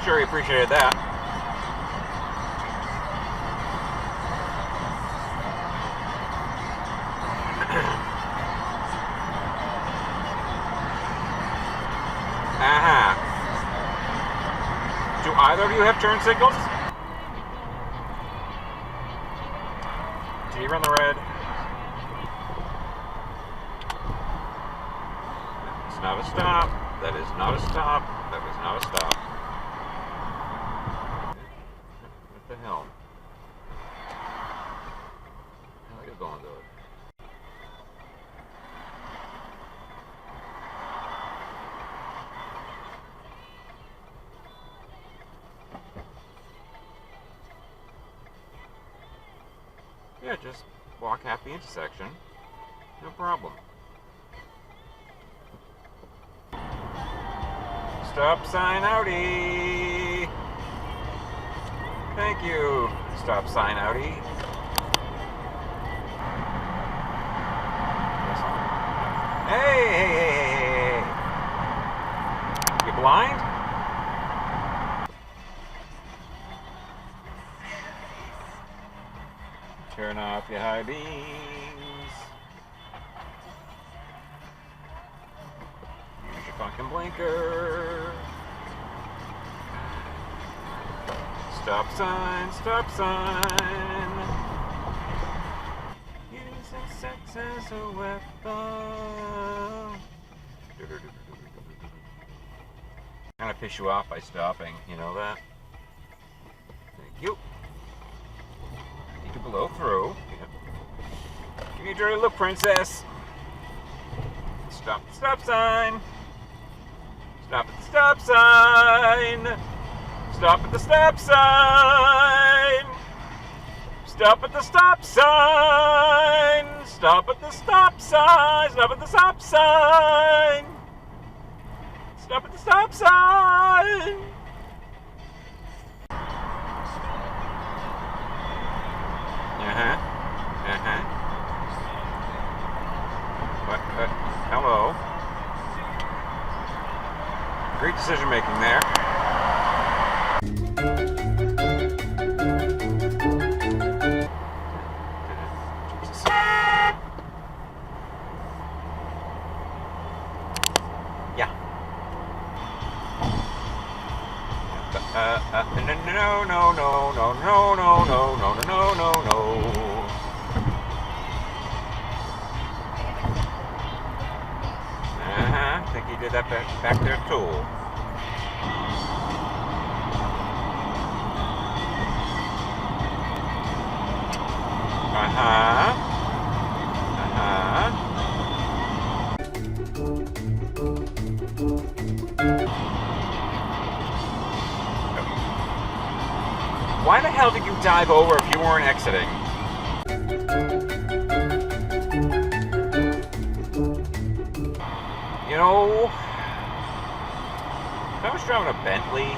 sure he appreciated that. Do either of you have turn signals? Did he run the red? That's not a stop. That is not a stop. That was not a stop. What the hell? How are you going to it? Yeah, just walk half the intersection. No problem. Stop sign Audi! Thank you, stop sign Audi. Hey! You blind? Turn off your high beams. Use your fucking blinker. Stop sign, stop sign. Using sex as a weapon. Kind of piss you off by stopping, you know that? Thank you. Need to blow through. Yep. Give me a dirty look, princess. Stop at the stop sign. Stop at the stop sign. Stop at the stop sign. Stop at the stop sign. Stop at the stop sign. Stop at the stop sign. Stop at the stop sign. What? Hello. Great decision making there. Yeah. No. I think he did that back there too. Why the hell did you dive over if you weren't exiting? You know, if I was driving a Bentley,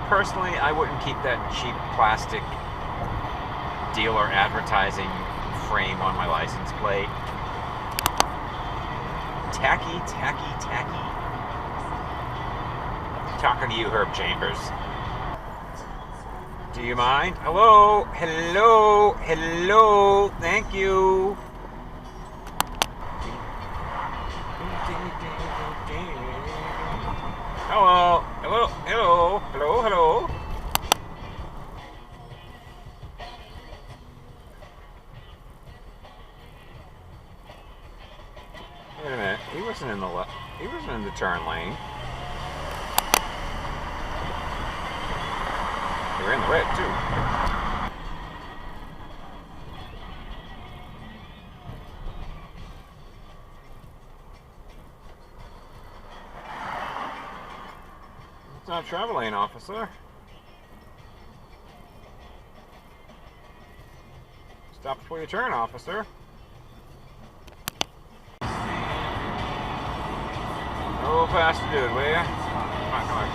personally, I wouldn't keep that cheap plastic dealer advertising frame on my license plate. Tacky. Talking to you, Herb Chambers. Do you mind? Hello. Thank you. Hello. Wait a minute. He wasn't in the turn lane. They were in the red too. It's not a travel lane, officer. Stop before you turn, officer. Go faster, dude, will ya? Come on.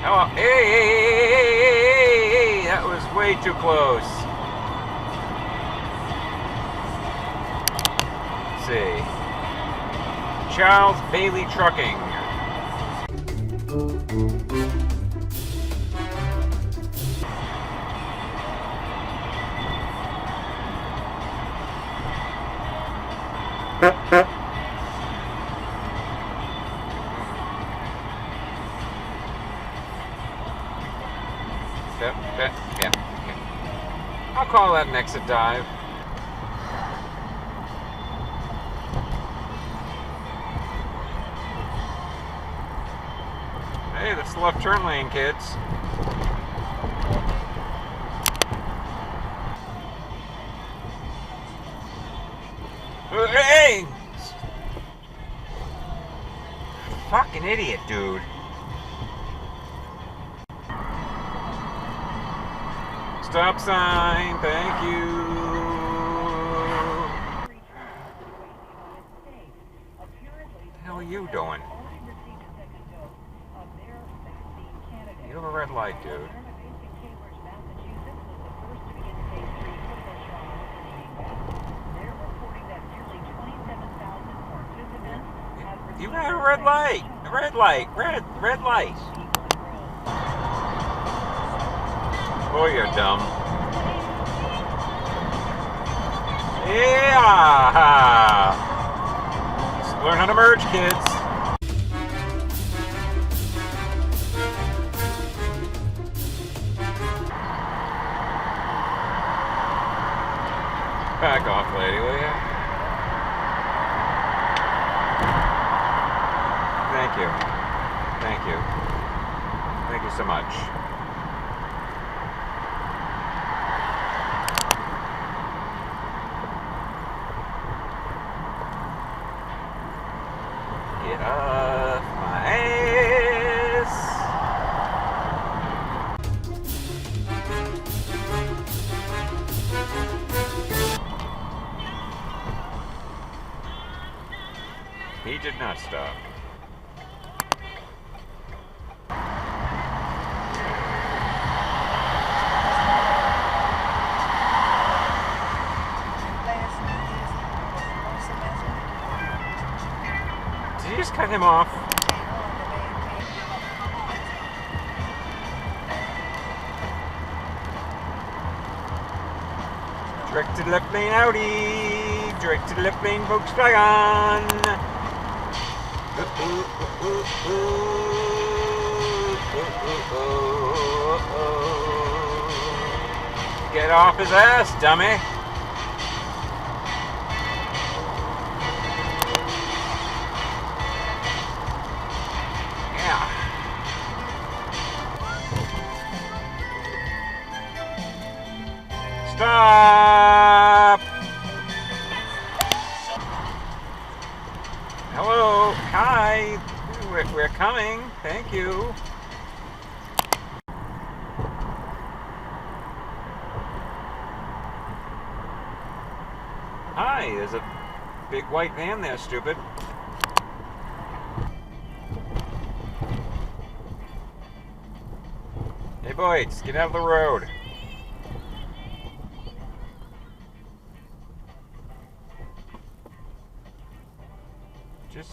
Hello. Hey, that was way too close. Let's see. Charles Bailey Trucking. call that an exit dive. Hey, that's the left turn lane, kids. Hey! Fucking idiot, dude. Stop sign, thank you. What the hell are you doing? You have a red light, dude. You had a red light. Red light. Red light. Oh, you're dumb. Yeah! Just learn how to merge, kids. Back off, lady, will you? Thank you. Thank you. Thank you so much. Get off my ass. He did not stop. Did you just cut him off? Direct to the left lane Audi. Direct to the left lane Volkswagen. Get off his ass, dummy. Yeah. Stop. Hello. Hi. We're coming. Thank you. Hi, there's a big white van there, stupid. Hey boys, get out of the road. Just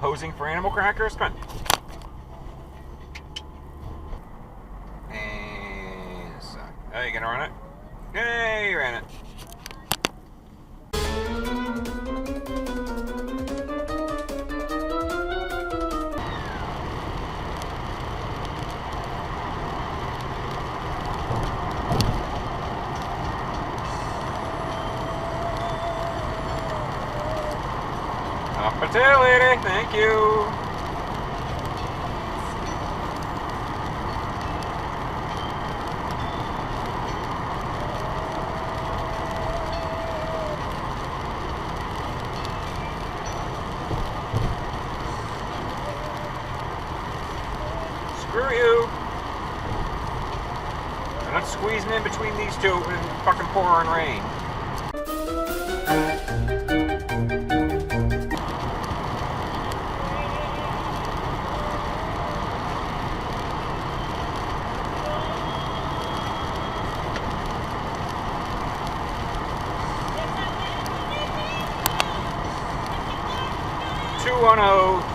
posing for animal crackers? Come on. And suck. Oh, you gonna run it? Yay, you ran it. Hospitality, thank you. Screw you. I'm not squeezing in between these two in fucking pouring rain. Two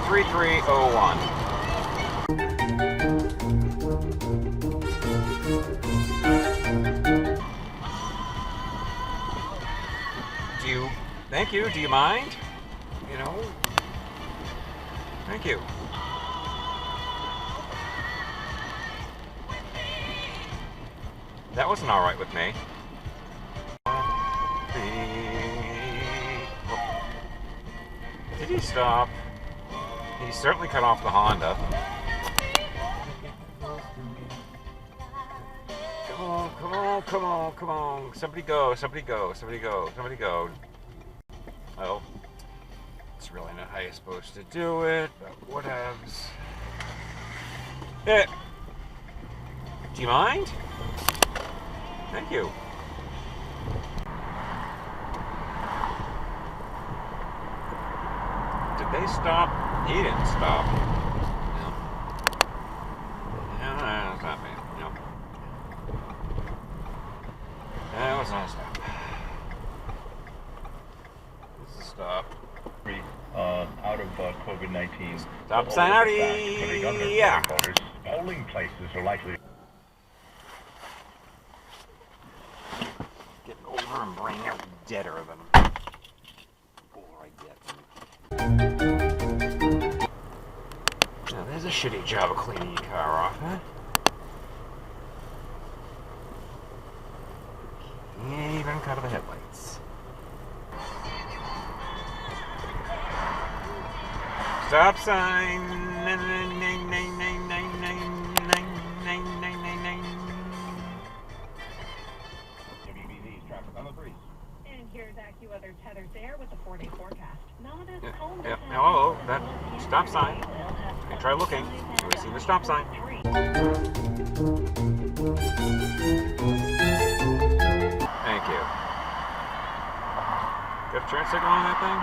3301. Thank you. Do you mind? You know? Thank you. That wasn't alright with me. Did he stop? He certainly cut off the Honda. Come on, come on, come on, come on. Somebody go, somebody go, somebody go, somebody go. Well, it's really not how you're supposed to do it, but whatevs. Do you mind? Thank you. Did they stop? He didn't stop. No. No, it's not me. No. That was not a stop. This is a stop. Out of COVID-19. Stop sign out. Yeah. Polling places are likely. Get over and bring out deader than older I get. Now there's a shitty job of cleaning your car off, huh? Even cut of the headlights. Stop sign. WBZ's traffic on the 3. And here's AccuWeather tethered there with the 4-day forecast. Hello, that stop sign. I try looking. Do we see the stop sign? Thank you. Got a turn signal on that thing?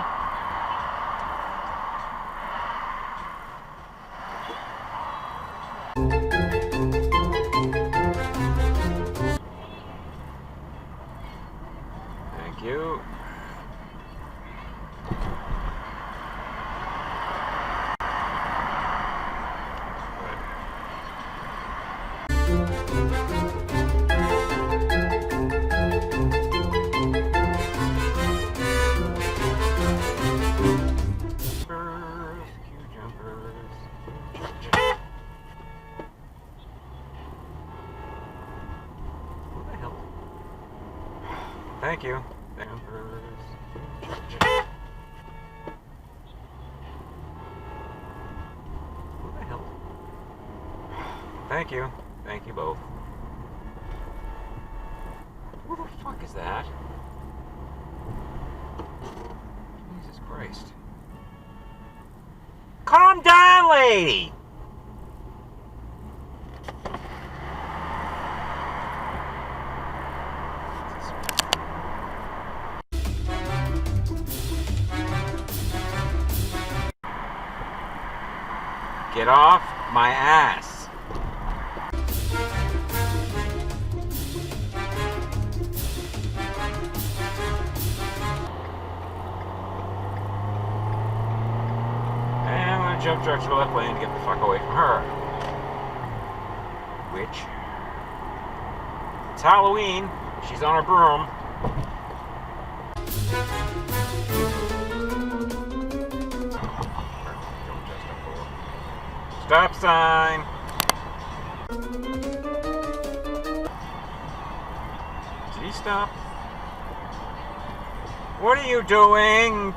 Thank you. Thank you. What the hell? Thank you. Thank you both. Who the fuck is that? Jesus Christ. Calm down, lady! Get off my ass. And I'm gonna jump to the left lane to get the fuck away from her. Which? It's Halloween. She's on her broom. Stop sign. Did he stop? What are you doing?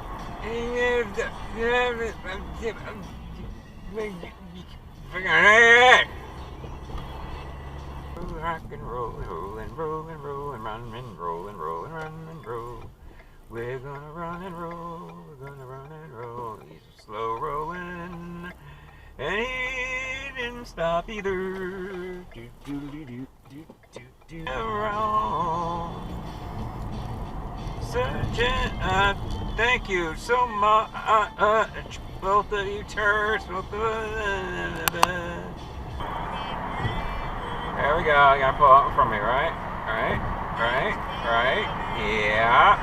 Rock and roll, roll and roll and roll and run and roll and roll and run and roll. We're gonna run and roll. We're gonna run and roll. He's slow rolling. And he didn't stop either. Around. Thank you so much, both of you turds. There we go. I gotta pull out from me, right? Right. Yeah.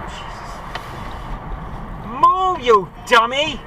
Jesus. Move, you dummy!